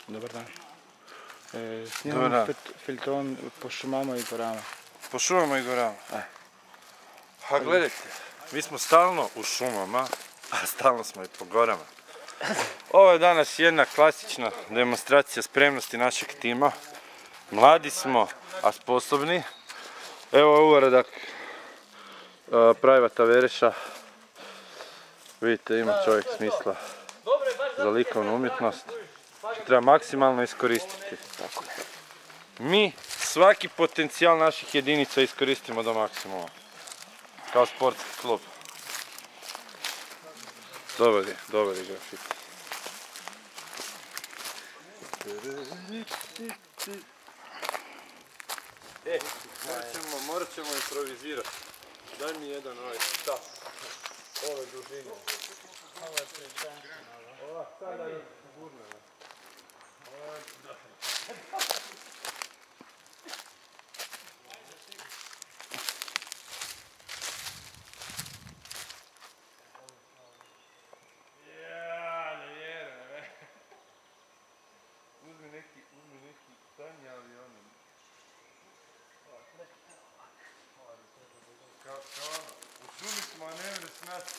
Dobar dan. Snimamo Filton po šumama i gorama. Po šumama i gorama? Ha, gledajte, mi smo stalno u šumama, a stalno smo i po gorama. Ovo je danas jedna klasična demonstracija spremnosti našeg tima. Mladi smo, a sposobni. Evo je uradak Prajvata Vereša. Vidite, ima čovjek smisla za likovnu umjetnost. Treba maksimalno iskoristiti. Mi svaki potencijal naših jedinica iskoristimo do maksimuma. Kao sportski klub. Dobar je grafit. Morat ćemo improvizirati. Daj mi jedan ovaj stav. Ove dužine. Ova sada je sigurna. Uzmi neki tanji avion. Kao ono, u šumi smo, a ne mre smjati.